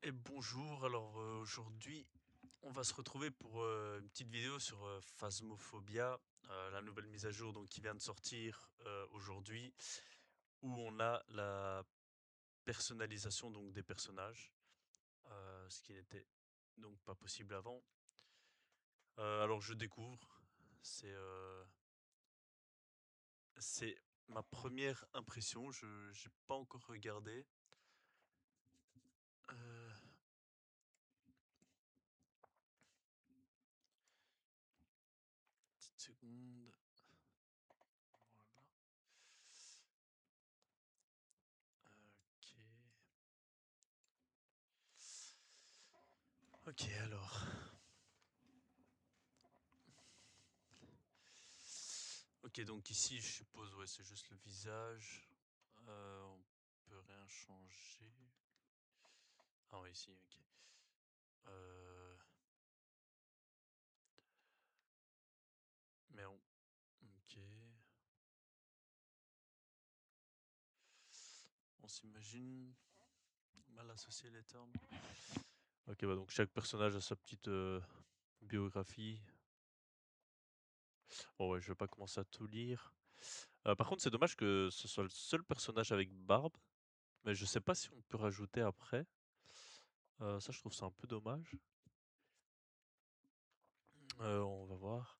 Et bonjour, alors aujourd'hui on va se retrouver pour une petite vidéo sur Phasmophobia, la nouvelle mise à jour donc, qui vient de sortir aujourd'hui, où on a la personnalisation donc, des personnages, ce qui n'était donc pas possible avant. Alors je découvre, c'est ma première impression, je n'ai pas encore regardé. Euh, Petite seconde. Voilà. Ok. Ok, alors. Ok, donc ici, je suppose, ouais, c'est juste le visage. On peut rien changer. Ah ouais, ici, ok. Euh, mais on... Ok. On s'imagine mal associer les termes. Ok, bah donc chaque personnage a sa petite biographie. Bon ouais, je vais pas commencer à tout lire. Par contre, c'est dommage que ce soit le seul personnage avec barbe. Mais je sais pas si on peut rajouter après. Ça, je trouve ça un peu dommage. On va voir.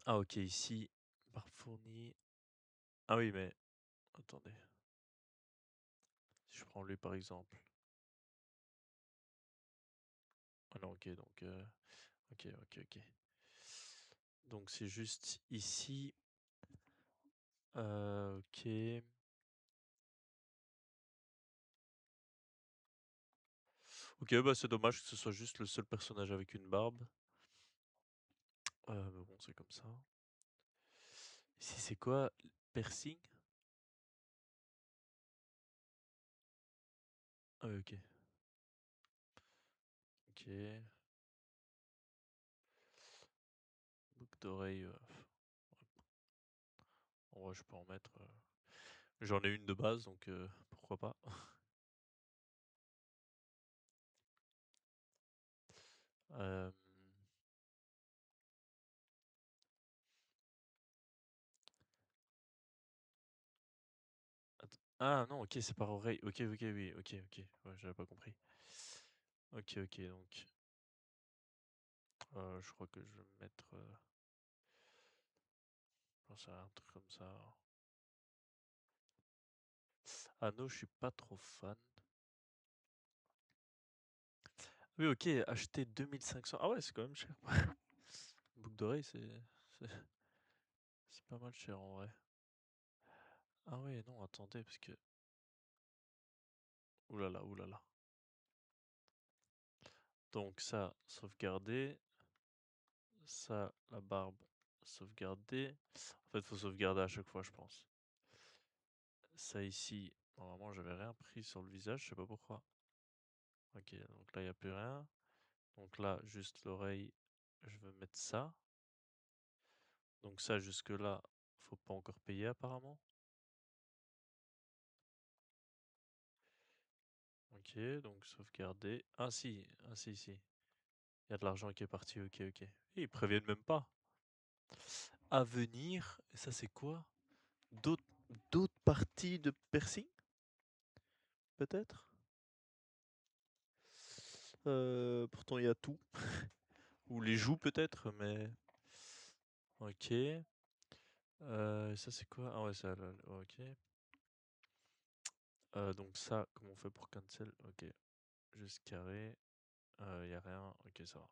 Ah ok, ici, barbe fournie. Ah oui, mais attendez. Si je prends lui par exemple. Ah non, ok, donc... ok. Donc c'est juste ici. Ok. Ok, bah c'est dommage que ce soit juste le seul personnage avec une barbe. Mais bon, c'est comme ça. Ici, c'est quoi? Piercing? Ah oui, ok. Ok. Boucle d'oreille. En vrai, je peux en mettre. J'en ai une de base, donc pourquoi pas. Euh, Ah non, ok, c'est par oreille. Ok, oui, ok. Ouais, j'avais pas compris. Ok, donc. Je crois que je vais mettre. Je pense à un truc comme ça. Anneau, je suis pas trop fan. Oui, ok, acheter 2500. Ah ouais, c'est quand même cher. Boucle d'oreille, c'est c'est pas mal cher en vrai. Ah ouais, non, attendez, parce que. Oulala. Donc ça, sauvegarder. Ça, la barbe, sauvegarder. En fait, faut sauvegarder à chaque fois, je pense. Ça ici, normalement, j'avais rien pris sur le visage, je sais pas pourquoi. Ok, donc là, il n'y a plus rien. Donc là, juste l'oreille, je veux mettre ça. Donc ça, jusque là, faut pas encore payer apparemment. Ok, donc sauvegarder. Si. Il y a de l'argent qui est parti, ok. Et ils préviennent même pas. À venir, et ça c'est quoi? D'autres d'autres parties de piercing? Peut-être? Pourtant il y a tout. Ou les joues peut-être, mais... Ok. Ça c'est quoi? Ah ouais, ça, là, ok. Donc ça, comment on fait pour cancel? Ok. Juste carré. Y a rien. Ok, ça va.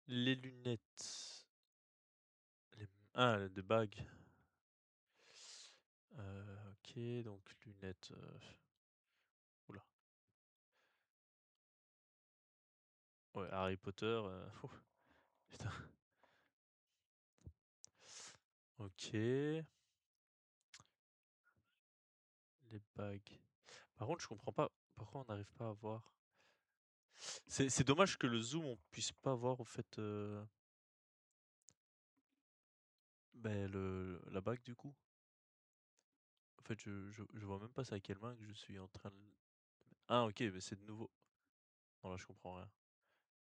Les lunettes. Ah, des bagues. Ok, donc lunettes. Oula. Ouais, Harry Potter. Ouf, putain. Ok. Les bagues. Par contre, je comprends pas pourquoi on n'arrive pas à voir. C'est dommage que le zoom, on puisse pas voir au fait ben, la bague du coup. En fait, je vois même pas c'est à quelle main que je suis en train de... Ah, ok, mais c'est de nouveau. Non, là, je comprends rien.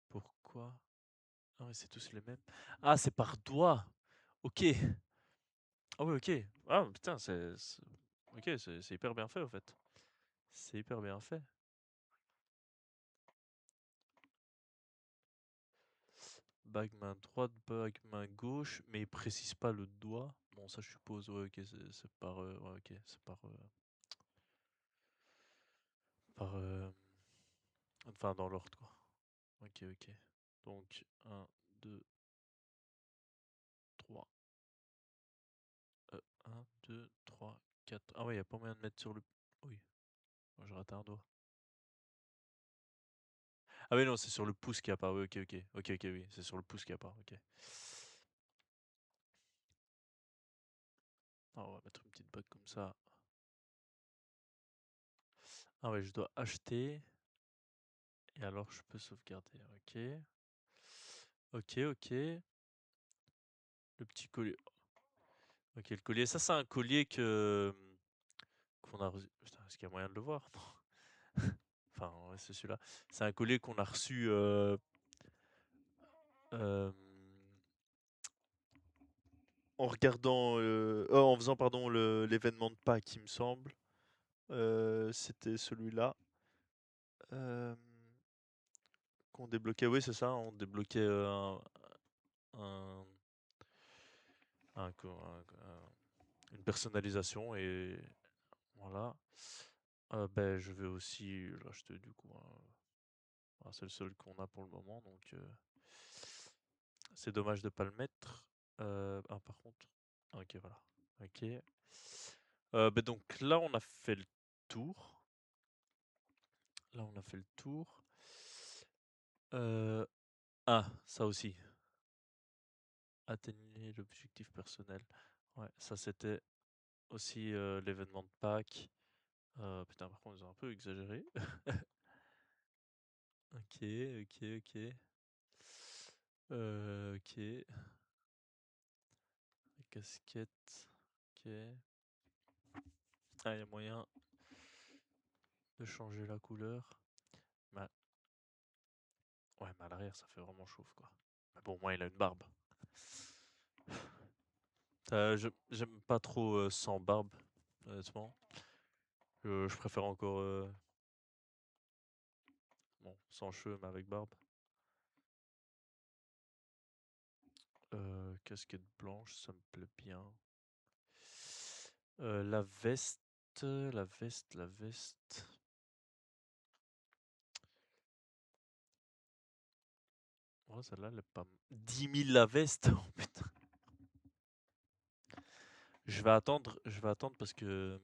Pourquoi? Ah ouais, c'est tous les mêmes. Ah, c'est par doigt. Ok. Ah oui, ok. Ah, putain, Ok, c'est hyper bien fait, en fait. C'est hyper bien fait. Bague main droite, bague main gauche, mais il précise pas le doigt. Bon, ça, je suppose. Ouais, ok, c'est par... ouais, ok, c'est par... par enfin, dans l'ordre, quoi. Ok, ok. Donc, un, 2, 3. 1, 2, 3, 4. Ah ouais, y a pas moyen de mettre sur le... Oui, moi, j'ai raté un doigt. Ah oui, non, c'est sur le pouce qu'il n'y a pas. Oui, ok, ok. Ok, ok, oui, c'est sur le pouce qu'il n'y a pas. Ok. Ah, on va mettre une petite bague comme ça. Ah ouais, je dois acheter. Et alors, je peux sauvegarder. Ok. Ok, ok. Le petit collier. Ok, le collier. Ça, c'est un collier qu'on a reçu. Putain, est-ce qu'il y a moyen de le voir? Enfin, ouais, c'est celui-là. C'est un collier qu'on a reçu euh, en regardant, en faisant pardon l'événement de Pâques, il me semble. C'était celui-là qu'on débloquait. Oui, c'est ça. On débloquait un- une personnalisation et voilà. Ben, je vais aussi l'acheter du coup, hein. Voilà, c'est le seul qu'on a pour le moment, donc c'est dommage de pas le mettre. Ah, par contre, ok, voilà. Ok. Ben donc là, on a fait le tour. Là, on a fait le tour. Ah, ça aussi. Atteignez l'objectif personnel. Ouais, ça c'était aussi l'événement de Pâques. Putain, par contre, ils ont un peu exagéré. Ok, ok, ok. Ok. Les casquettes. Ok. Ah, il y a moyen de changer la couleur. Mais... Ouais, mais à l'arrière, ça fait vraiment chauve, quoi. Mais bon, moi, il a une barbe. J'aime pas trop sans barbe, honnêtement. Je préfère encore bon, sans cheveux, mais avec barbe. Casquette blanche, ça me plaît bien. La veste, la veste. Oh, celle-là, elle est pas... 10 000 la veste? Oh, putain. Je vais attendre parce que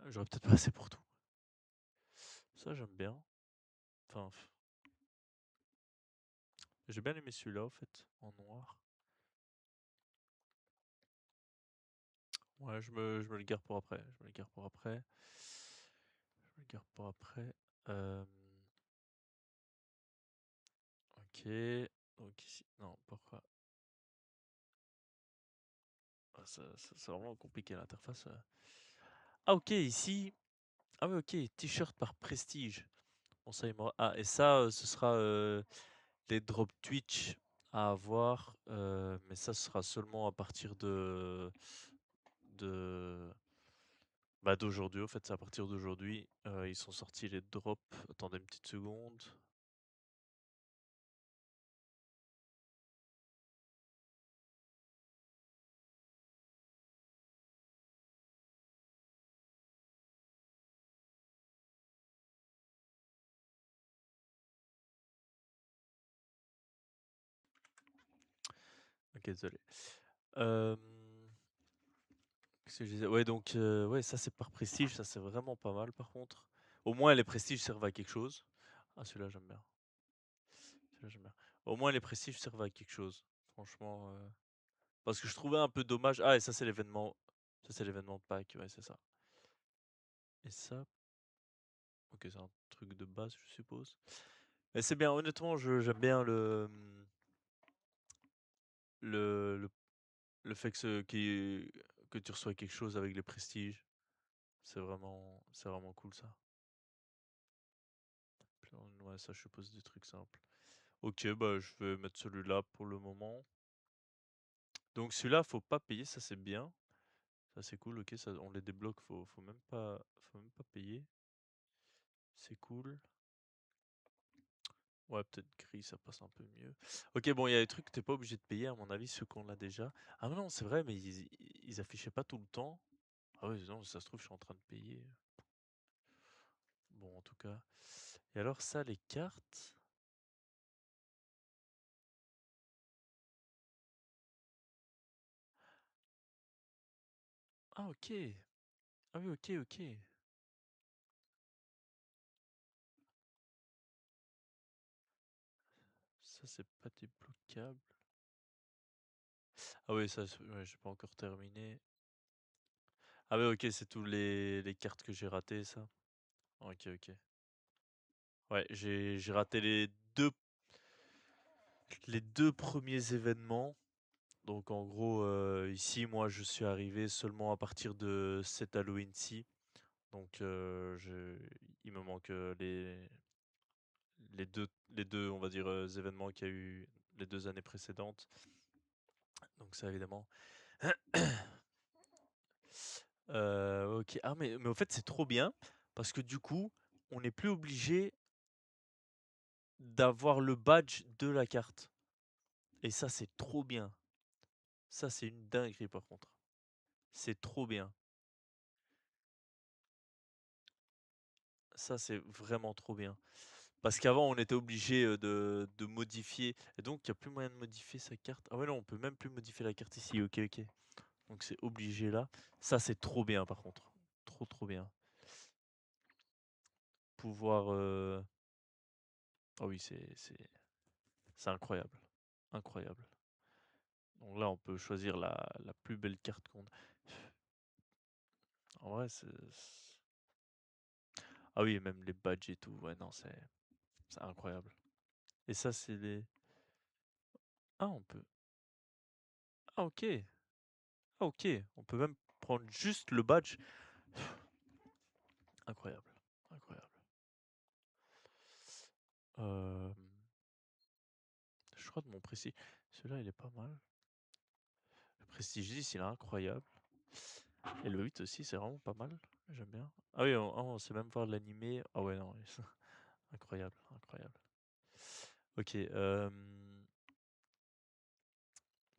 j'aurais peut-être pas assez pour tout. Ça, j'aime bien. Enfin, j'ai bien aimé celui-là, en fait, en noir. Ouais, je me le garde pour après. Je me le garde pour après. Je me le garde pour après. Euh, ok. Donc ici, non, pourquoi? Ah, c'est vraiment compliqué l'interface. Ah, ok, ici. Ah, oui, ok, t-shirt par prestige. Bon, ça, ah, et ça, ce sera les drops Twitch à avoir. Mais ça, ce sera seulement à partir de bah, d'aujourd'hui. Au fait, c'est à partir d'aujourd'hui. Ils sont sortis les drops. Attendez une petite seconde. Ok, désolé. Euh, Qu'est-ce que je disais? Ouais, donc, ouais, ça c'est par prestige, ça c'est vraiment pas mal par contre. Au moins les prestiges servent à quelque chose. Ah, celui-là j'aime bien. Celui-là j'aime bien. Au moins les prestiges servent à quelque chose. Franchement. Parce que je trouvais un peu dommage. Ah, et ça c'est l'événement. Ça c'est l'événement de Pâques, ouais, c'est ça. Et ça. Ok, c'est un truc de base, je suppose. Mais c'est bien, honnêtement, j'aime bien le, le fait que que tu reçois quelque chose avec les prestiges. C'est vraiment cool ça. Ouais, ça, je suppose des trucs simples. Ok, bah je vais mettre celui-là pour le moment. Donc celui-là, faut pas payer, ça c'est bien. Ça c'est cool, ok, ça, on les débloque, faut même pas payer. C'est cool. Ouais, peut-être gris, ça passe un peu mieux. Ok, bon, il y a des trucs que t'es pas obligé de payer, à mon avis, ceux qu'on a déjà. Ah non, c'est vrai, mais ils affichaient pas tout le temps. Ah oui, non, ça se trouve, je suis en train de payer. Bon, en tout cas. Et alors ça, les cartes. Ah ok. Ah oui, ok, ok. Ça, c'est pas débloquable. Ah oui, ça, ouais, j'ai pas encore terminé. Ah oui, ok, c'est tous les cartes que j'ai ratées, ça. Ok, ok. Ouais, j'ai raté les deux premiers événements. Donc en gros, ici, moi, je suis arrivé seulement à partir de cet Halloween-ci. Donc il me manque les deux, on va dire, événements qu'il y a eu les 2 années précédentes. Donc ça, évidemment. Ok. Ah, mais au fait, c'est trop bien parce que du coup, on n'est plus obligé d'avoir le badge de la carte. Et ça, c'est trop bien. Ça, c'est une dinguerie par contre. C'est trop bien. Ça, c'est vraiment trop bien. Parce qu'avant, on était obligé de modifier. Et donc, il n'y a plus moyen de modifier sa carte. Ah ouais, non, on peut même plus modifier la carte ici. Ok, ok. Donc, c'est obligé là. Ça, c'est trop bien par contre. Trop, trop bien. Pouvoir. Ah oui, c'est incroyable. Incroyable. Donc là, on peut choisir la plus belle carte qu'on a. En vrai, ah oui, même les badges et tout. Ouais, non, c'est incroyable. Et ça, c'est les. Ah, on peut. Ah, ok. Ah, ok. On peut même prendre juste le badge. Incroyable. Incroyable. Euh, Je crois de mon prestige. Celui-là, il est pas mal. Le prestige 10, il est incroyable. Et le 8 aussi, c'est vraiment pas mal. J'aime bien. Ah oui, on sait même voir l'animé. Ah ouais, non. Incroyable, incroyable. Ok.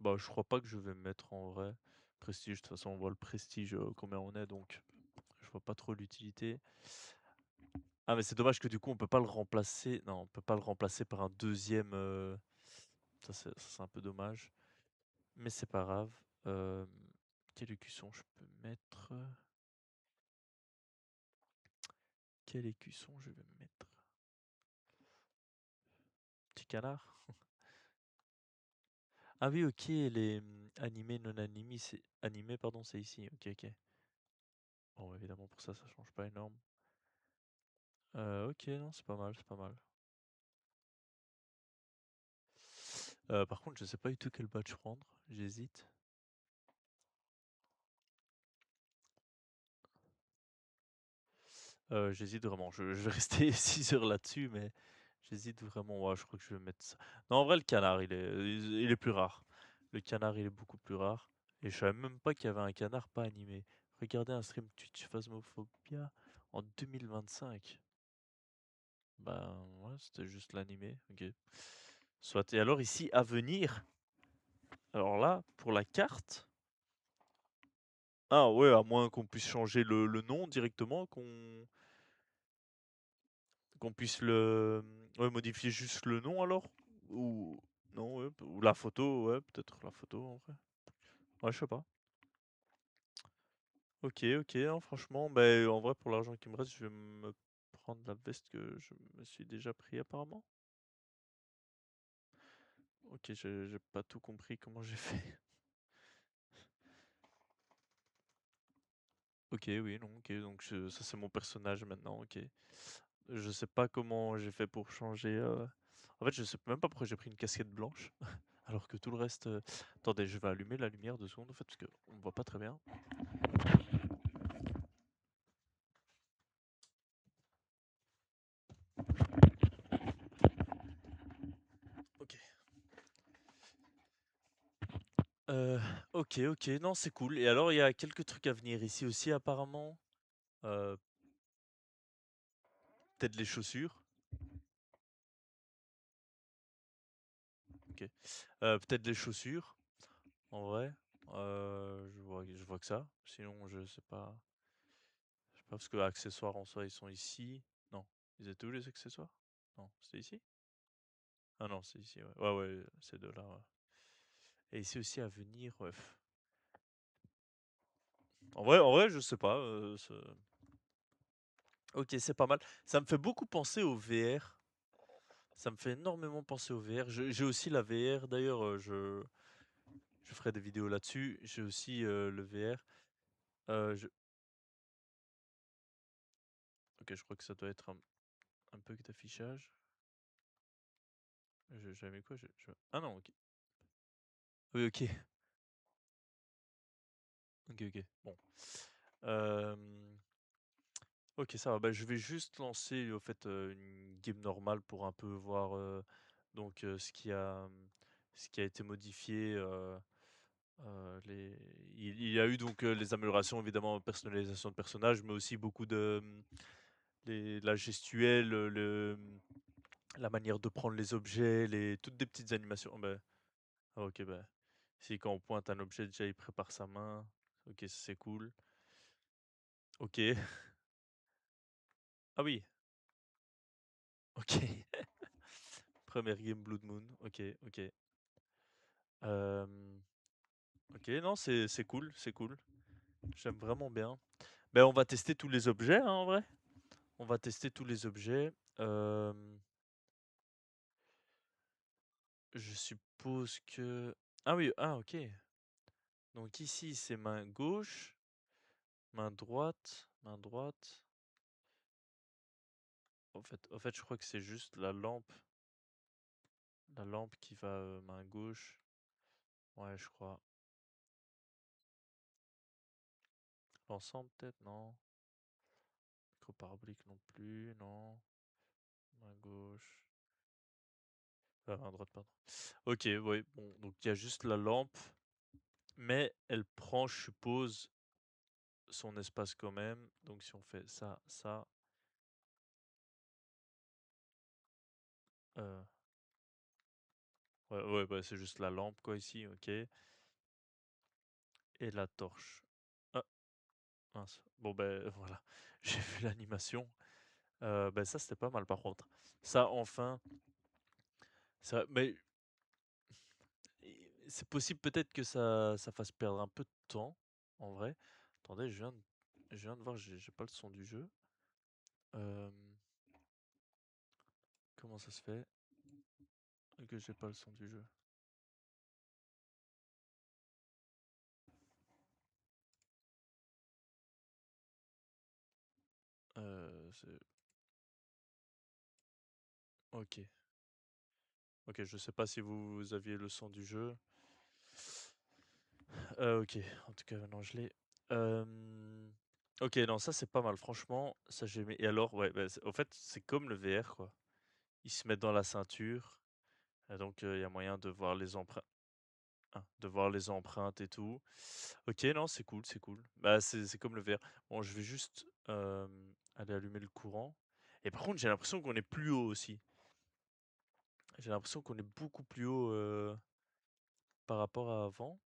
Bah, je crois pas que je vais mettre en vrai prestige. De toute façon, on voit le prestige combien on est, donc je vois pas trop l'utilité. Ah, mais c'est dommage que du coup, on peut pas le remplacer. Non, on peut pas le remplacer par un deuxième. Ça, c'est un peu dommage. Mais c'est pas grave. Euh, Quel écusson je peux mettre? Quel écusson je vais mettre? Petit canard? Ah oui, ok, les animés, non animés, c'est animé, pardon, c'est ici. Ok, ok. Bon, évidemment, pour ça change pas énorme. Ok, non, c'est pas mal, c'est pas mal. Par contre, je sais pas du tout quel badge prendre. J'hésite. J'hésite vraiment. Je vais rester 6 heures là-dessus, mais j'hésite vraiment. Ouais, je crois que je vais mettre ça. Non, en vrai, le canard, il est plus rare. Le canard, il est beaucoup plus rare. Et je savais même pas qu'il y avait un canard pas animé. Regardez un stream Twitch Phasmophobia en 2025. Bah ouais, c'était juste l'animé. Ok. Soit. Et alors ici, à venir. Alors là, pour la carte. Ah ouais, à moins qu'on puisse changer le nom directement, qu'on puisse ouais, modifier juste le nom alors. Ou non, ouais, ou la photo, ouais, peut-être la photo en vrai. Ouais, je sais pas. Ok, ok, hein, franchement, bah, en vrai, pour l'argent qui me reste, je vais me prendre la veste que je me suis déjà pris apparemment. Ok, j'ai pas tout compris comment j'ai fait. Ok, oui, non, ok, donc ça c'est mon personnage maintenant, ok. Je sais pas comment j'ai fait pour changer. En fait, je sais même pas pourquoi j'ai pris une casquette blanche. Alors que tout le reste... Attendez, je vais allumer la lumière 2 secondes en fait, parce qu'on ne voit pas très bien. Ok. Ok, ok, non, c'est cool. Et alors, il y a quelques trucs à venir ici aussi, apparemment. Euh, Peut-être les chaussures. Ok. Peut-être les chaussures, en vrai. Je vois que ça. Sinon, je sais pas. Je sais pas, parce que accessoires en soi, ils sont ici. Non. Ils étaient où les accessoires? Non, c'était ici? Ah non, c'est ici, ouais. Ouais, ouais, c'est de là, ouais. Et ici aussi à venir, ouais. En vrai, je sais pas. Ok, c'est pas mal. Ça me fait beaucoup penser au VR. Ça me fait énormément penser au VR. J'ai aussi la VR, d'ailleurs, je ferai des vidéos là-dessus. J'ai aussi le VR. Ok, je crois que ça doit être un bug d'affichage. J'avais mis quoi? Ah non, ok. Oui, ok. Ok, ok. Bon. Euh, Ok, ça va. Bah, je vais juste lancer au fait une game normale pour un peu voir donc ce qui a été modifié. Il y a eu donc les améliorations évidemment personnalisation de personnages, mais aussi beaucoup de la gestuelle, la manière de prendre les objets, toutes des petites animations. Bah, ah, ok, bah si quand on pointe un objet déjà il prépare sa main. Ok, ça, c'est cool. Ok. Ah oui. Ok. Première game Blood Moon. Ok, ok. Euh, Ok, non, c'est cool, c'est cool. J'aime vraiment bien. Ben, on va tester tous les objets, hein, en vrai. On va tester tous les objets. Euh, je suppose que... Ah oui, ah ok. Donc ici, c'est main gauche, main droite, main droite. En fait, je crois que c'est juste la lampe qui va main gauche. Ouais, je crois. L'ensemble, peut-être, non. Micro parabolique non plus, non. Main gauche. Main droite, pardon. Ok, ouais, bon, donc il y a juste la lampe. Mais elle prend, je suppose, son espace quand même. Donc si on fait ça, ça, euh, ouais, ouais, bah, c'est juste la lampe quoi ici, ok. Et la torche. Ah, mince. Bon ben voilà, j'ai vu l'animation. Ben ça c'était pas mal par contre. Ça enfin, mais c'est possible peut-être que ça fasse perdre un peu de temps, en vrai. Attendez, je viens de voir, j'ai pas le son du jeu. Euh, Comment ça se fait que j'ai pas le son du jeu? C'est... Ok. Ok, je sais pas si vous aviez le son du jeu. Ok, en tout cas maintenant je l'ai. Euh, Ok, non, ça c'est pas mal, franchement, ça j'ai aimé. Et alors, ouais, bah, en fait, c'est comme le VR, quoi. Ils se mettent dans la ceinture, et donc il y a moyen de voir les empreintes, de voir les empreintes et tout. Ok, non, c'est cool, c'est cool. Bah, c'est comme le VR. Bon, je vais juste aller allumer le courant. Et par contre, j'ai l'impression qu'on est plus haut aussi. J'ai l'impression qu'on est beaucoup plus haut par rapport à avant.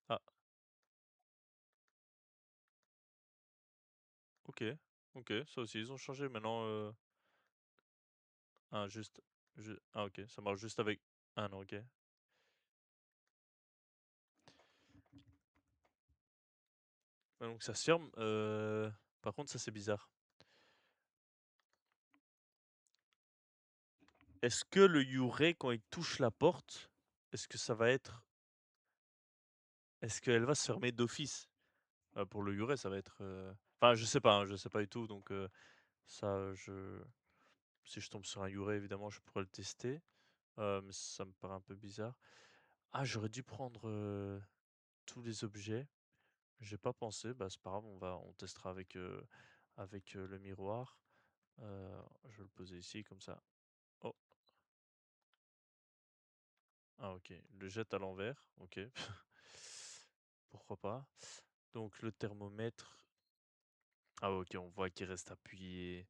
Ah, ok, ok, ça aussi, ils ont changé maintenant. Ah, juste, ah, ok, ça marche juste avec. Ah non, ok. Ah, donc ça se ferme. Par contre, ça c'est bizarre. Est-ce que le Yurei, quand il touche la porte, est-ce que ça va être. Est-ce qu'elle va se fermer d'office? Pour le Yurei, ça va être. Enfin, je sais pas, hein, je sais pas du tout. Donc, ça, si je tombe sur un Yurei, évidemment, je pourrais le tester. Mais ça me paraît un peu bizarre. Ah, j'aurais dû prendre tous les objets. J'ai pas pensé. Bah, c'est pas grave, on testera avec le miroir. Je vais le poser ici comme ça. Oh, ah ok. Le jette à l'envers. Ok. Pourquoi pas. Donc le thermomètre. Ah ok, on voit qu'il reste appuyé.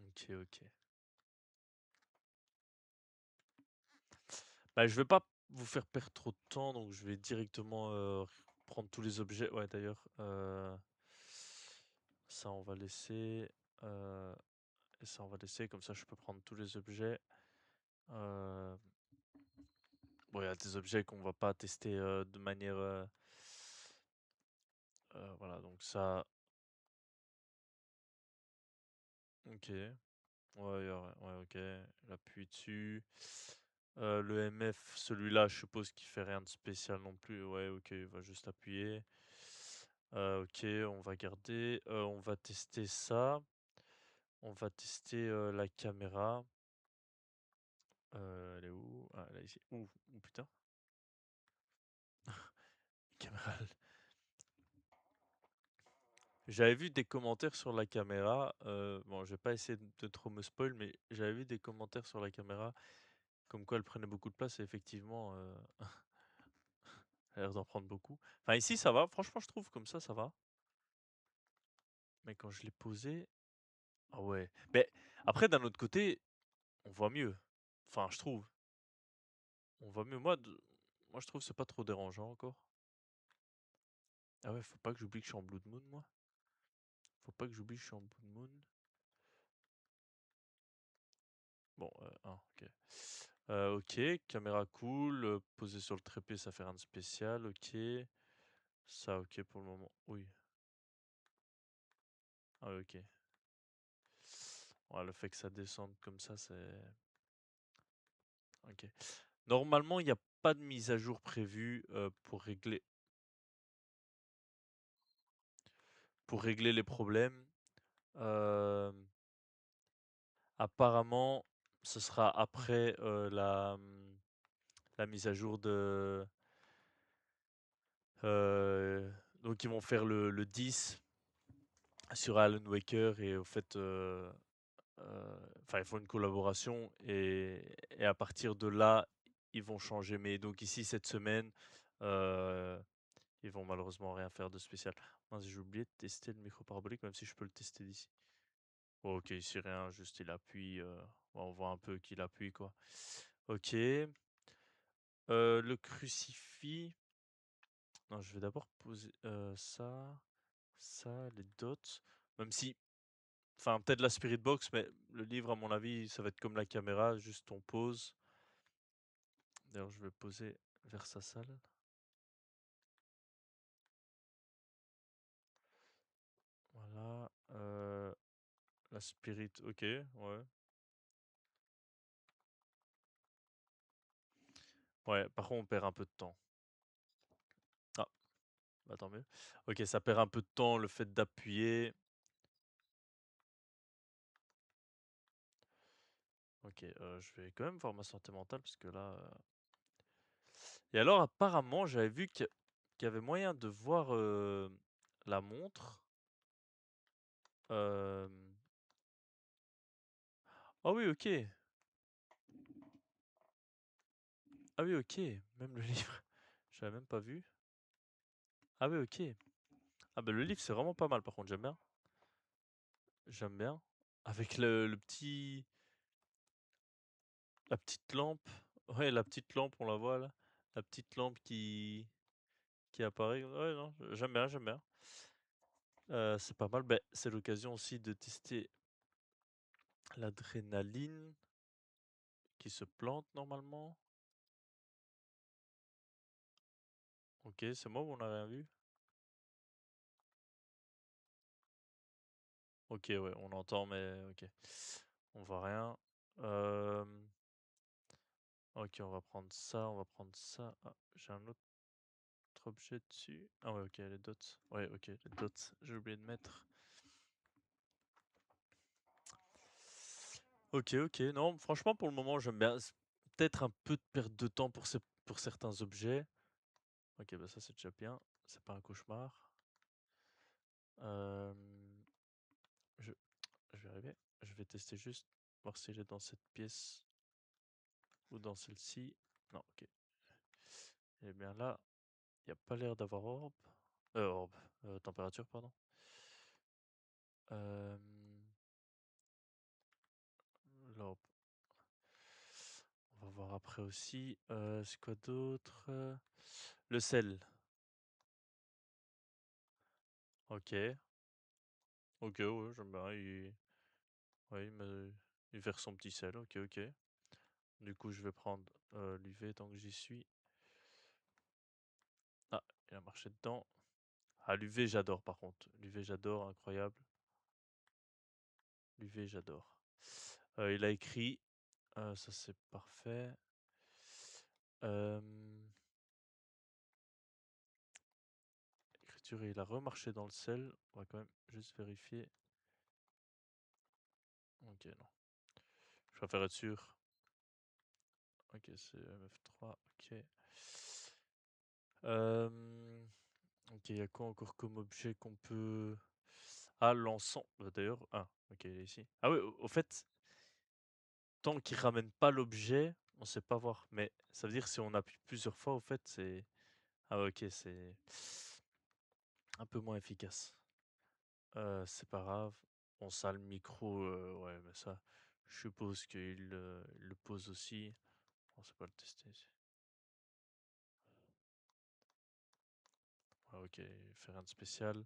Ok, ok. Bah, je vais pas vous faire perdre trop de temps, donc je vais directement prendre tous les objets. Ouais, d'ailleurs, ça on va laisser. euh, et ça on va laisser, comme ça je peux prendre tous les objets. Euh, bon, il y a des objets qu'on va pas tester de manière. Voilà, donc ça. Ok. Ouais, ok. J'appuie dessus. Le MF, celui-là, je suppose qu'il fait rien de spécial non plus. Ouais, ok, il va juste appuyer. Ok, on va garder. On va tester ça. On va tester la caméra. Elle est où? Ah, elle est ici. Ouh, putain. Caméra. J'avais vu des commentaires sur la caméra. Bon, je vais pas essayer de trop me spoil, mais j'avais vu des commentaires sur la caméra comme quoi elle prenait beaucoup de place et effectivement, elle a l'air d'en prendre beaucoup. Enfin, ici, ça va. Franchement, je trouve comme ça va. Mais quand je l'ai posé, ah ouais. Mais après, d'un autre côté, on voit mieux. Enfin, je trouve. On voit mieux. Moi, je trouve que c'est pas trop dérangeant encore. Ah ouais, faut pas que j'oublie que je suis en Blood Moon, moi. Faut pas que j'oublie que je suis en Blood Moon. Bon, ok. Ok, caméra cool. Posé sur le trépied, ça fait rien de spécial. Ok. Ça, ok pour le moment. Oui. Ah, ouais, ok. Ouais, le fait que ça descende comme ça, c'est. Ok. Normalement, il n'y a pas de mise à jour prévue pour régler les problèmes. Euh, Apparemment, ce sera après la mise à jour de. euh, donc, ils vont faire le 10 sur Alan Waker et au fait. Enfin, ils font une collaboration et à partir de là, ils vont changer. Mais donc, ici, cette semaine, euh, ils vont malheureusement rien faire de spécial. Mince, j'ai oublié de tester le micro parabolique, même si je peux le tester d'ici. Oh, ok, ici rien, juste il appuie. On voit un peu qu'il appuie, quoi. Ok. Le crucifix. Non, je vais d'abord poser ça, les dots. Même si, enfin, peut-être la Spirit Box, mais le livre, à mon avis, ça va être comme la caméra, juste on pose. D'ailleurs, je vais poser vers sa salle. Voilà. La Spirit, ok, ouais. Ouais, par contre, on perd un peu de temps. Ah, bah tant mieux. Ok, ça perd un peu de temps le fait d'appuyer. Ok, je vais quand même voir ma santé mentale parce que là. Et alors, apparemment, j'avais vu qu'il y avait moyen de voir la montre. Euh, Ah oui, ok. Ah oui, ok. Même le livre. J'avais même pas vu. Ah oui, ok. Ah bah le livre, c'est vraiment pas mal par contre, j'aime bien. J'aime bien. Avec le petit. La petite lampe. Ouais, la petite lampe, on la voit là. La petite lampe qui apparaît. Ouais, non, j'aime bien, j'aime bien. C'est pas mal. Ben, c'est l'occasion aussi de tester l'adrénaline qui se plante normalement. Ok, c'est moi ou on n'a rien vu? Ok, ouais, on entend, mais ok. On voit rien. Euh, Ok, on va prendre ça, on va prendre ça. Ah, j'ai un autre objet dessus. Ah ouais, ok, les dots. Ouais, ok, les dots. J'ai oublié de mettre. Ok, ok. Non, franchement, pour le moment, j'aime bien. C'est peut-être un peu de perte de temps pour certains objets. Ok, bah ça c'est déjà bien. C'est pas un cauchemar. Euh, je, je vais arriver. Je vais tester juste, voir si elle est dans cette pièce ou dans celle-ci. Non, ok. Eh bien là, il n'y a pas l'air d'avoir orbe. Orbe. Température, pardon. Euh, l'orbe. On va voir après aussi. C'est quoi d'autre? Le sel. Ok. Ok, ouais, j'aime bien. Ouais, il verse son petit sel. Ok, ok. Du coup, je vais prendre l'UV tant que j'y suis. Ah, il a marché dedans. Ah, l'UV, j'adore par contre. L'UV, j'adore, incroyable. L'UV, j'adore. Il a écrit. Ça, c'est parfait. Euh, Écriture, il a remarché dans le sel. On va quand même juste vérifier. Ok, non. Je préfère être sûr. Ok, c'est MF3. Ok. Euh, ok, il y a quoi encore comme objet qu'on peut. Ah, l'encens. Bah, d'ailleurs. Ah, ok, il est ici. Ah, oui, au fait, tant qu'il ramène pas l'objet, on sait pas voir. Mais ça veut dire si on appuie plusieurs fois, au fait, c'est. Ah, ouais, ok, c'est un peu moins efficace. C'est pas grave. On ça, le micro, ouais, mais ça, je suppose qu'il il le pose aussi. On sait pas le tester ici. Ouais, ok, il fait rien de spécial.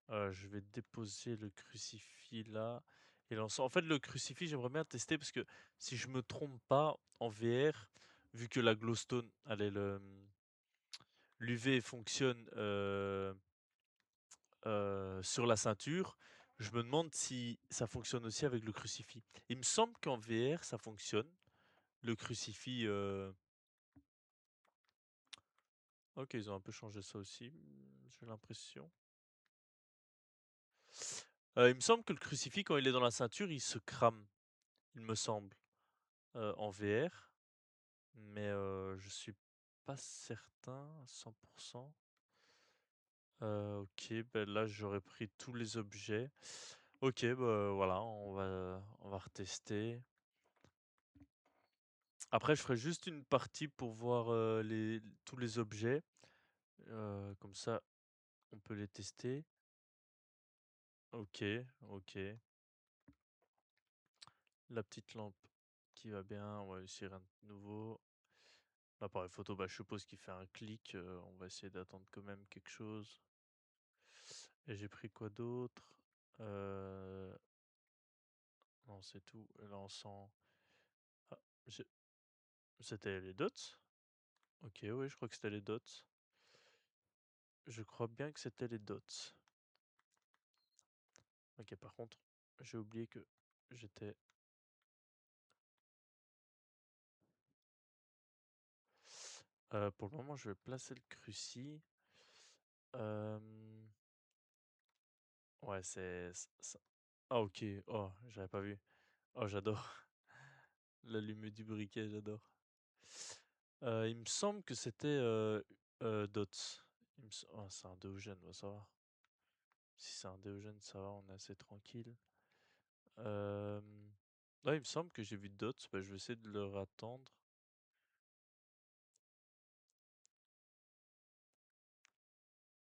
Je vais déposer le crucifix là. Et l'encens. En fait, le crucifix, j'aimerais bien tester parce que si je me trompe pas, en VR, vu que la glowstone, allez, l'UV fonctionne sur la ceinture, je me demande si ça fonctionne aussi avec le crucifix. Il me semble qu'en VR, ça fonctionne. Le crucifix. Ok, ils ont un peu changé ça aussi, j'ai l'impression. Il me semble que le crucifix, quand il est dans la ceinture, il se crame, il me semble, en VR. Mais je suis pas certain à 100%. Ok, ben là j'aurais pris tous les objets. Ok, bah voilà, on va retester. Après, je ferai juste une partie pour voir tous les objets. Comme ça, on peut les tester. Ok, ok. La petite lampe qui va bien, on va essayer rien de nouveau. L'appareil photo, bah, je suppose qu'il fait un clic. On va essayer d'attendre quand même quelque chose. Et j'ai pris quoi d'autre? Euh, Non, c'est tout. Là, on sent. Ah, j'ai- c'était les dots? Ok, oui, je crois que c'était les dots. Je crois bien que c'était les dots. Ok, par contre, j'ai oublié que j'étais. Pour le moment, je vais placer le cruci. Euh, Ouais, Ah, ok. Oh, j'avais pas vu. Oh, j'adore. L'allumé du briquet, j'adore. Il me semble que c'était Dots. Oh, c'est un Déogène, bah, ça va. Si c'est un Déogène, ça va, on est assez tranquille. Euh... Ouais, il me semble que j'ai vu Dots. Bah, je vais essayer de leur attendre.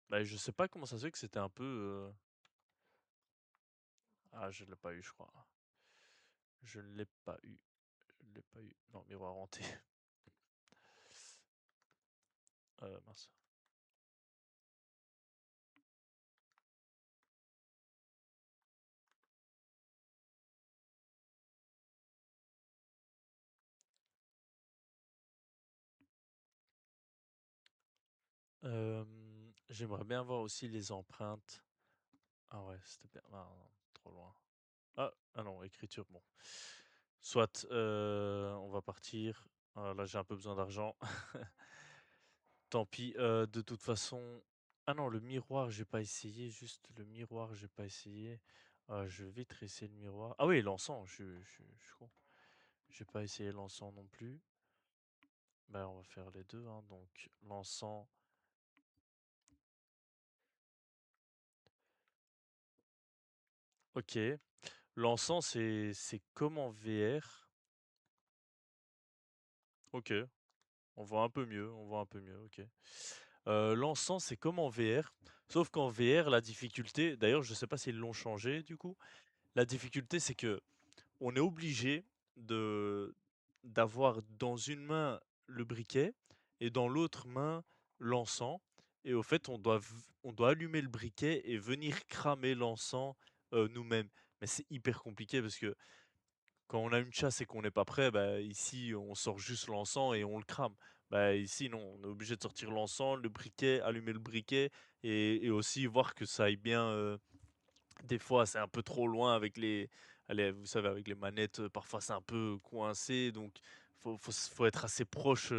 Bah, je sais pas comment ça se fait que c'était un peu. Ah, je l'ai pas eu, je crois. Je ne l'ai pas eu. Je ne l'ai pas eu. Non, miroir hanté. Mince. Euh, J'aimerais bien voir aussi les empreintes. Ah ouais, c'était bien. Ah, non, trop loin. Ah non, écriture, bon. Soit, on va partir. Là, j'ai un peu besoin d'argent. Tant pis. De toute façon. Ah non, le miroir, j'ai pas essayé. Juste le miroir, j'ai pas essayé. Je vais vite essayer le miroir. Ah oui, l'encens, je suis con. J'ai pas essayé l'encens non plus. Bah, on va faire les deux, hein. Donc, l'encens. Ok. L'encens, c'est comme en VR. Ok. On voit un peu mieux, on voit un peu mieux, ok. L'encens, c'est comme en VR. Sauf qu'en VR, la difficulté, d'ailleurs, je sais pas s'ils l'ont changé du coup. La difficulté, c'est que on est obligé de d'avoir dans une main le briquet et dans l'autre main l'encens. Et au fait, on doit allumer le briquet et venir cramer l'encens nous-mêmes. Mais c'est hyper compliqué parce que quand on a une chasse et qu'on n'est pas prêt, bah, ici, on sort juste l'encens et on le crame. Bah, ici, non, on est obligé de sortir l'encens, le briquet, allumer le briquet et aussi voir que ça aille bien. Des fois, c'est un peu trop loin avec allez, vous savez, avec les manettes, parfois c'est un peu coincé, donc faut être assez proche.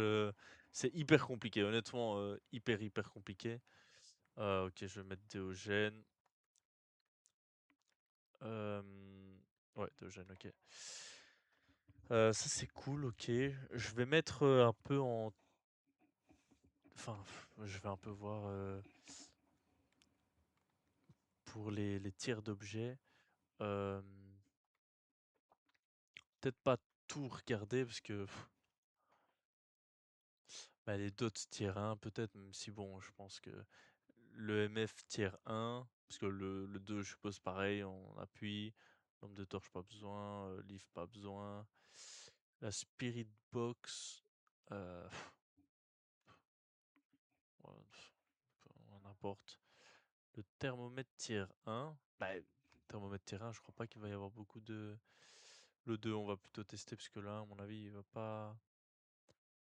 C'est hyper compliqué, honnêtement, hyper compliqué. Ok, je vais mettre Déogène. Euh, ouais, Déogène, ok. Ça c'est cool, ok. Je vais mettre un peu en... Enfin, je vais un peu voir pour les tirs d'objets. Euh, Peut-être pas tout regarder parce que bah, les dots tier 1 peut-être, même si bon, je pense que le MF tier 1, parce que le 2 je suppose pareil, on appuie. Lampe de torche pas besoin, livre pas besoin. La Spirit Box, euh, ouais, n'importe. Le thermomètre tier 1, bah, thermomètre tier 1, je crois pas qu'il va y avoir beaucoup de... Le 2 on va plutôt tester, parce que là, à mon avis, il va pas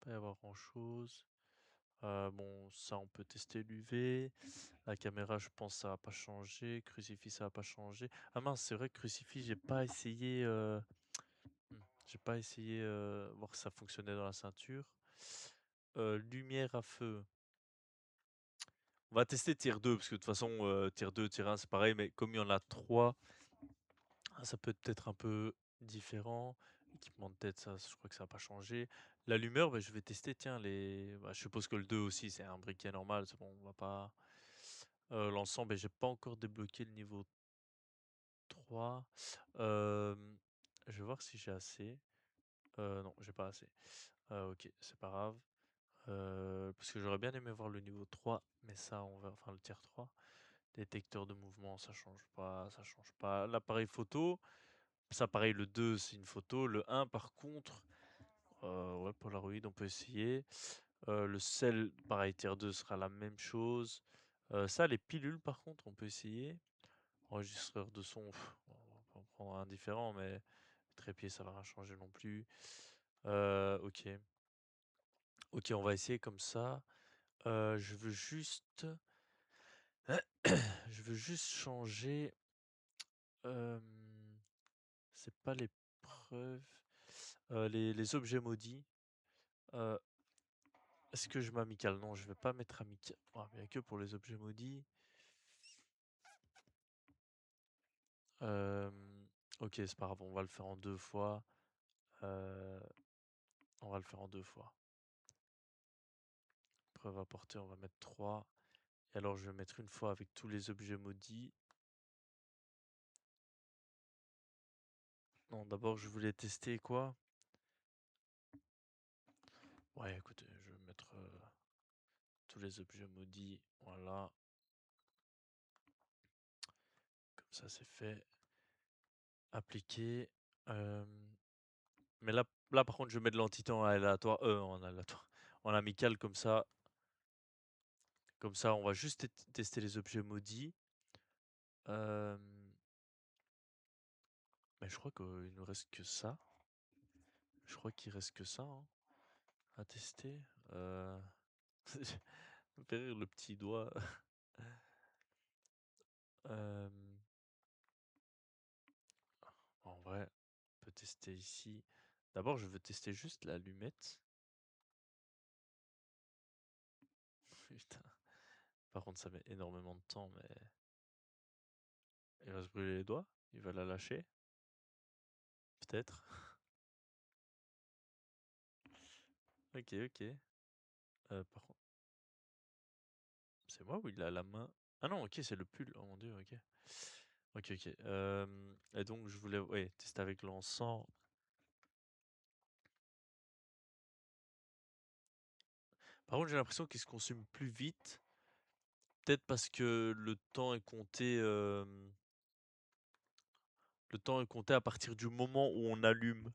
y avoir grand-chose. Bon, ça, on peut tester l'UV. La caméra, je pense, ça va pas changer. Crucifix, ça va pas changer. Ah mince, c'est vrai que crucifix, j'ai pas essayé. Hmm, j'ai pas essayé voir si ça fonctionnait dans la ceinture. Lumière à feu. On va tester tier 2 parce que de toute façon, tier 2, tier 1, c'est pareil, mais comme il y en a 3, ça peut être un peu différent. Équipement de tête, ça, je crois que ça va pas changer. L'allumeur, bah, je vais tester, tiens, bah, je suppose que le 2 aussi, c'est un briquet normal, c'est bon, on va pas... l'ensemble, et j'ai pas encore débloqué le niveau 3. Euh, je vais voir si j'ai assez. Non, j'ai pas assez. Ok, c'est pas grave. Parce que j'aurais bien aimé voir le niveau 3, mais ça, on va... Enfin, le tier 3. Détecteur de mouvement, ça change pas, ça change pas. L'appareil photo, ça pareil, le 2 c'est une photo. Le un par contre, ouais, Polaroid, on peut essayer. Le sel, pareil, tier 2 sera la même chose. Ça, les pilules, par contre, on peut essayer. Enregistreur de son, on va en prendre un différent, mais trépied, ça va rien changer non plus. Ok. Ok, on va essayer comme ça. Je veux juste... je veux juste changer... euh, c'est pas les preuves... les objets maudits. Euh, Est-ce que je mets amical? Non, je vais pas mettre amical. Oh, bien que pour les objets maudits. Euh, ok, c'est pas grave, on va le faire en deux fois. Euh, on va le faire en deux fois. Preuve apportée, on va mettre 3. Et alors, je vais mettre une fois avec tous les objets maudits. Non, d'abord, je voulais tester quoi? Ouais, écoutez, je vais mettre tous les objets maudits. Voilà, comme ça, c'est fait. Appliquer. Euh, mais là, par contre, je mets de l'entité en aléatoire. En aléatoire. En amical, comme ça. Comme ça, on va juste tester les objets maudits. Euh, mais je crois qu'il nous reste que ça. Je crois qu'il reste que ça hein, à tester. Euh... me fait rire le petit doigt. Euh, En vrai, on peut tester ici. D'abord, je veux tester juste l'allumette. Putain. Par contre, ça met énormément de temps, mais va se brûler les doigts. Il va la lâcher. Peut-être. Ok, ok. Par contre, c'est moi ou il a la main? Ah non, ok, c'est le pull. Oh mon dieu, ok. Ok, ok. Et donc, je voulais ouais, tester avec l'encens. Par contre, j'ai l'impression qu'il se consume plus vite. Peut-être parce que le temps est compté. Le temps est compté à partir du moment où on allume.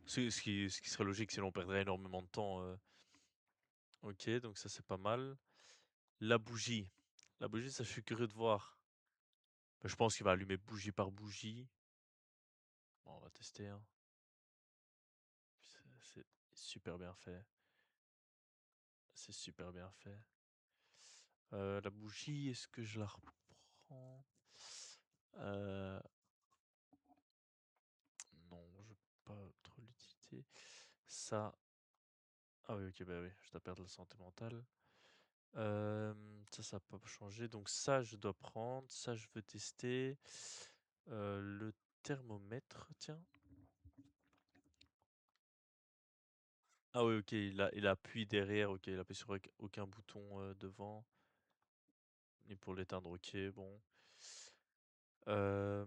Ce qui serait logique, sinon on perdrait énormément de temps. Ok, donc ça c'est pas mal. La bougie. La bougie, ça je suis curieux de voir. Je pense qu'il va allumer bougie par bougie. Bon, on va tester, hein. C'est super bien fait. C'est super bien fait. La bougie, est-ce que je la reprends? Euh, non, je peux pas trop l'utilité. Ça. Ah oui, ok, bah oui, je dois perdre la santé mentale. Ça n'a pas changé. Donc ça, je dois prendre. Ça, je veux tester. Le thermomètre, tiens. Ah oui, ok, il appuie derrière. Ok, il appuie sur aucun bouton devant. Ni pour l'éteindre, ok, bon. Euh,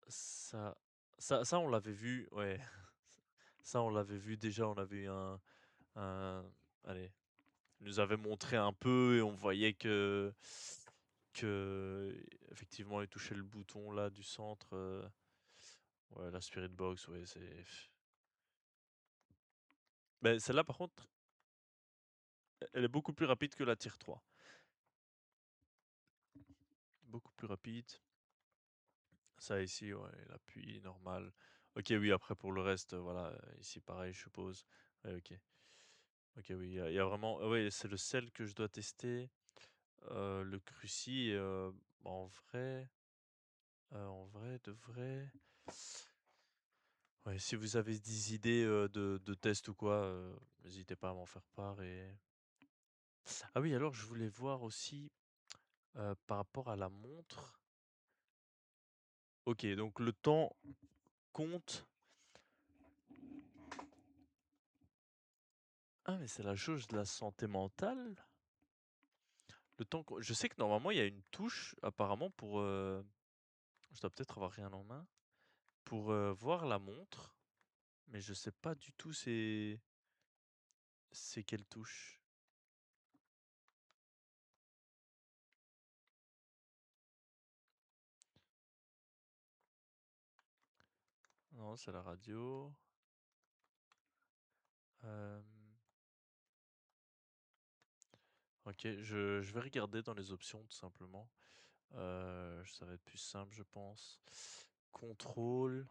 ça, ça, on l'avait vu, ouais. Ça, on l'avait vu déjà. On avait eu allez, il nous avait montré un peu et on voyait que effectivement, il touchait le bouton là du centre. Ouais, la Spirit Box, ouais, c'est. Mais celle-là, par contre, elle est beaucoup plus rapide que la Tier 3. Beaucoup plus rapide. Ça ici, ouais, l'appui normal. Ok, oui, après pour le reste, voilà, ici pareil, je suppose. Ouais, ok. Ok, oui, il y a vraiment. Ouais, c'est le sel que je dois tester. Le cruci, en vrai, de vrai. Ouais, si vous avez des idées de tests ou quoi, n'hésitez pas à m'en faire part. Ah oui, alors je voulais voir aussi par rapport à la montre. Ok, donc le temps compte. Ah, mais c'est la jauge de la santé mentale. Je sais que normalement il y a une touche apparemment pour. Je dois peut-être avoir rien en main pour voir la montre, mais je sais pas du tout c'est quelle touche. Non, c'est la radio. Euh, Ok, je vais regarder dans les options tout simplement. Ça va être plus simple, je pense. Contrôle.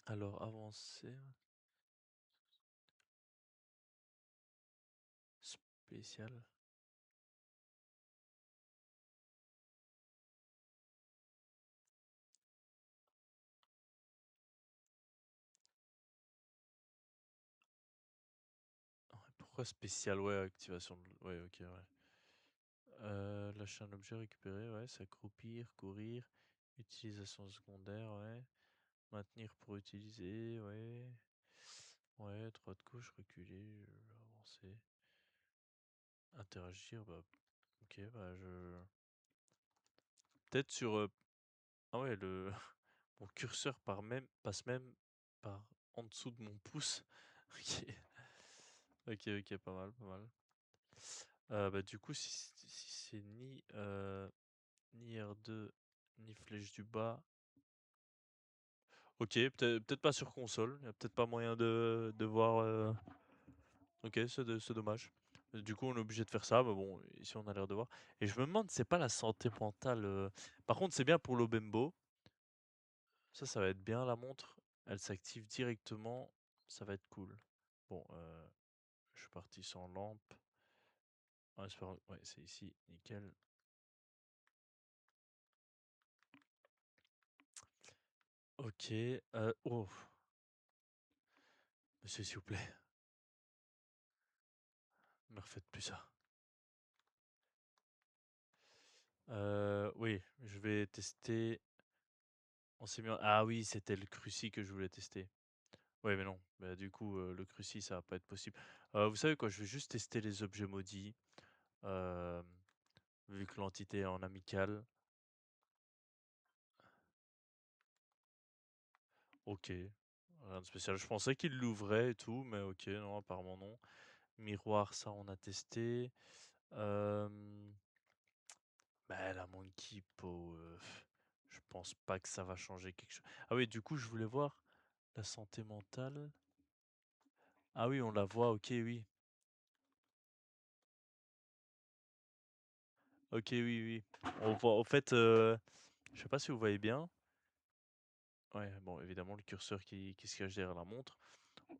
Alors, avancer. Spécial. Ouais, pourquoi spécial? Ouais, activation. Ouais, ok, ouais. Lâcher un objet récupéré, ouais. S'accroupir, courir. Utilisation secondaire, ouais. Maintenir pour utiliser, ouais. Ouais, droite, gauche, reculer, avancer. Interagir, bah. Ok, bah je. Peut-être sur. Ah ouais, mon curseur passe même par en dessous de mon pouce. Ok, ok, ok, pas mal, pas mal. Bah, du coup, si c'est ni R2, ni flèche du bas. Ok, peut-être pas sur console. Il n'y a peut-être pas moyen de voir. Ok, c'est dommage. Du coup, on est obligé de faire ça. Mais bon, ici, on a l'air de voir. Et je me demande, c'est pas la santé mentale. Par contre, c'est bien pour l'Obembo. Ça va être bien la montre. Elle s'active directement. Ça va être cool. Bon, je suis parti sans lampe. Ouais, c'est ici. Nickel. Ok. Oh, monsieur, s'il vous plaît, me refaites plus ça. Oui, je vais tester. On s'est mis Ah oui, c'était le cruci que je voulais tester. Ouais, mais non. Bah, du coup, le cruci, ça va pas être possible. Vous savez quoi? Je vais juste tester les objets maudits. euh, Vu que l'entité est en amical. Ok. Rien de spécial. Je pensais qu'il l'ouvrait et tout, mais ok, non, apparemment non. Miroir, ça on a testé. Euh, Bah, la Monkey Paw, je pense pas que ça va changer quelque chose. Ah oui, du coup, je voulais voir la santé mentale. Ah oui, on la voit, ok, oui. Ok, oui, oui. On voit, en fait, je sais pas si vous voyez bien. Ouais, bon, évidemment, le curseur qui se cache derrière la montre.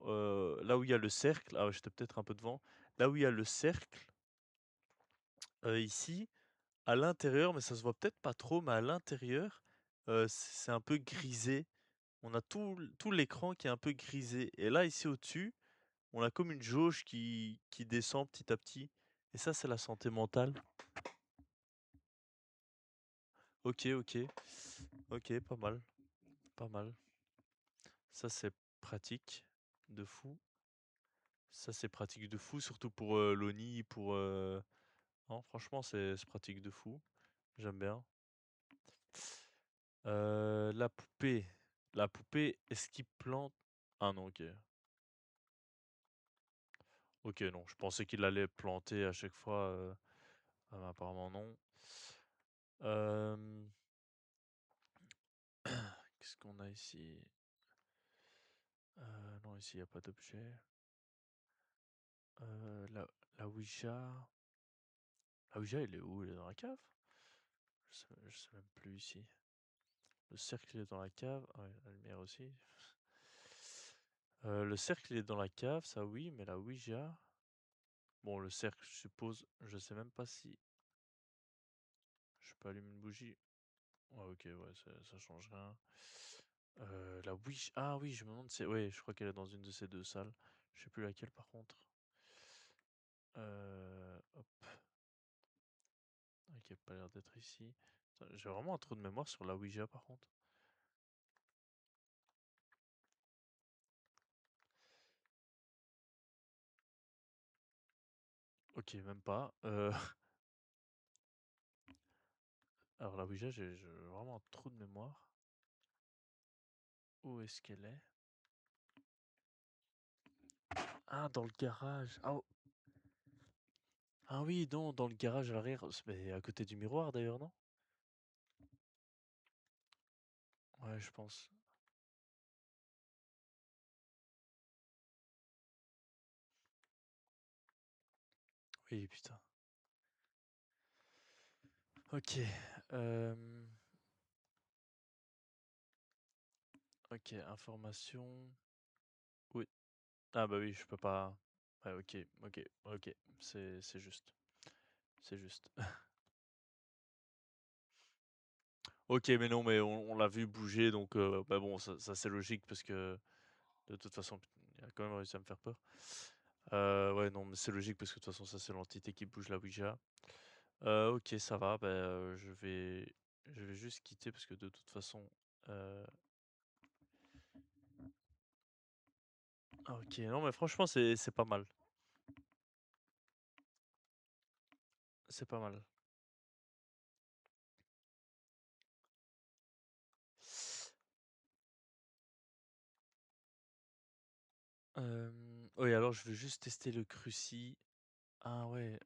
Là où il y a le cercle, ah, j'étais peut-être un peu devant. Là où il y a le cercle, ici, à l'intérieur, mais ça se voit peut-être pas trop, mais à l'intérieur, c'est un peu grisé. On a tout l'écran qui est un peu grisé. Et là, ici au-dessus, on a comme une jauge qui descend petit à petit. Et ça, c'est la santé mentale. Ok, ok. Ok, pas mal. Pas mal. Ça, c'est pratique de fou. Ça, c'est pratique de fou, surtout pour l'ONI, pour... Non, franchement, c'est pratique de fou. J'aime bien. La poupée. La poupée, est-ce qu'il plante... Ah non, ok. Ok, non. Je pensais qu'il allait planter à chaque fois. Ah, mais apparemment, non. Euh, Qu'est-ce qu'on a ici? Non, ici, il n'y a pas d'objet. La Ouija. La Ouija, il est où? Il est dans la cave? Je sais même plus ici. Le cercle il est dans la cave. Ah ouais, la lumière aussi. Le cercle il est dans la cave, ça oui, mais la Ouija. Bon, le cercle, je suppose. Je sais même pas si je peux allumer une bougie. Ouais, ok, ouais, ça change rien. La Ouija. Ah oui, je me demande. Ouais, je crois qu'elle est dans une de ces deux salles. Je sais plus laquelle par contre. Hop. Ok, pas l'air d'être ici. J'ai vraiment un trou de mémoire sur la Ouija par contre. Ok, même pas. Alors la Ouija, j'ai vraiment un trou de mémoire. Où est-ce qu'elle est? Ah, dans le garage. Ah, ah oui, non, dans le garage à l'arrière. Mais à côté du miroir d'ailleurs, non? Ouais, je pense. Oui, putain. Ok. euh, Ok, information. Oui. Ah bah oui, je peux pas. Ouais, ok, ok, ok. C'est juste. C'est juste. Ok, mais non, mais on l'a vu bouger, donc bah bon, ça c'est logique parce que de toute façon, il a quand même réussi à me faire peur. Ouais, non, mais c'est logique parce que de toute façon, ça c'est l'entité qui bouge la Ouija. Ok, ça va. Bah, je vais juste quitter parce que de toute façon. euh, Ok, non, mais franchement, c'est pas mal. C'est pas mal. Oui, alors je vais juste tester le cruci. Ah ouais.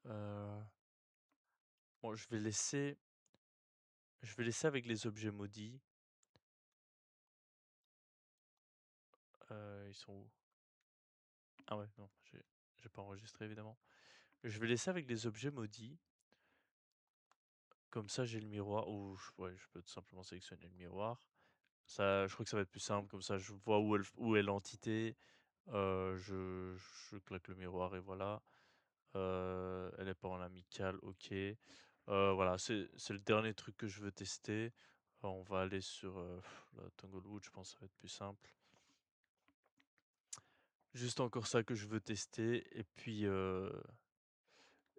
Bon, je vais laisser avec les objets maudits. Ils sont où? Ah ouais, non, j'ai pas enregistré évidemment. Je vais laisser avec les objets maudits. Comme ça, j'ai le miroir. Ou ouais, je peux tout simplement sélectionner le miroir. Ça, je crois que ça va être plus simple. Comme ça, je vois où est l'entité. Je claque le miroir et voilà. Elle est pas en amical, ok. Voilà, c'est le dernier truc que je veux tester. On va aller sur la Tanglewood, je pense que ça va être plus simple. Juste encore ça que je veux tester. Et puis,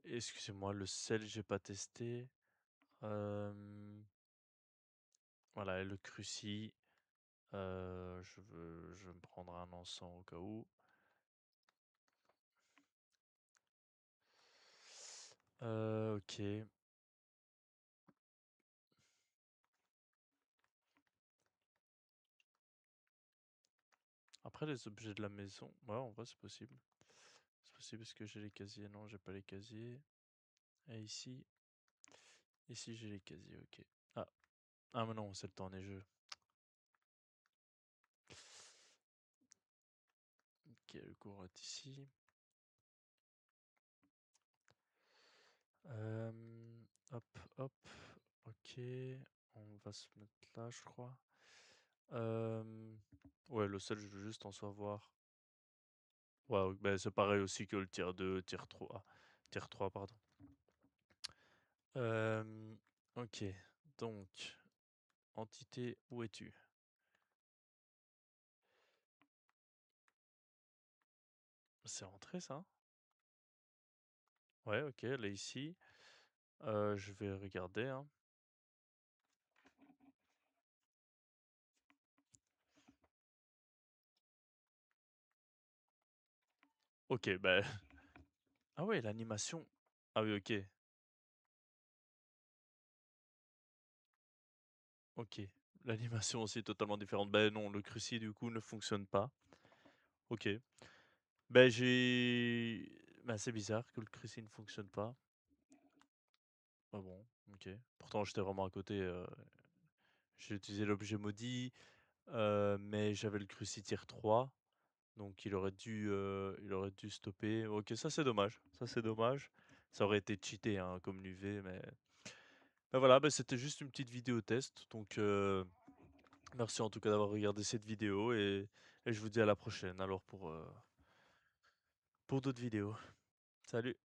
excusez-moi, le sel, j'ai pas testé. Euh, Voilà, et le cruci, je vais me prendre un encens au cas où. Ok. Après les objets de la maison, ouais, en vrai c'est possible. C'est possible parce que j'ai les casiers. Non, j'ai pas les casiers. Et ici j'ai les casiers, ok. Ah, ah mais non, c'est le temps des jeux. Ok, le cours est ici. Euh, hop, hop. Ok, on va se mettre là, je crois. Euh, ouais, le seul, je veux juste en savoir. Ouais, ben c'est pareil aussi que le tier 2, tier 3. Tier 3, pardon. Euh, ok, donc, entité, où es-tu? C'est rentré ça? Ouais, ok, elle est ici. Je vais regarder, hein. Ok, bah. Ah ouais, l'animation. Ah oui, ok. Ok. L'animation aussi est totalement différente. Ben non, le cruci du coup ne fonctionne pas. Ok. Ben j'ai. Ben c'est bizarre que le cruci ne fonctionne pas. Ah bon, ok. Pourtant j'étais vraiment à côté. J'ai utilisé l'objet maudit, mais j'avais le cruci tier 3. Donc il aurait dû stopper. Ok, ça c'est dommage. Ça c'est dommage. Ça aurait été cheaté hein, comme l'UV, mais. Ben voilà, ben c'était juste une petite vidéo test. Donc merci en tout cas d'avoir regardé cette vidéo et je vous dis à la prochaine alors pour d'autres vidéos. Salut!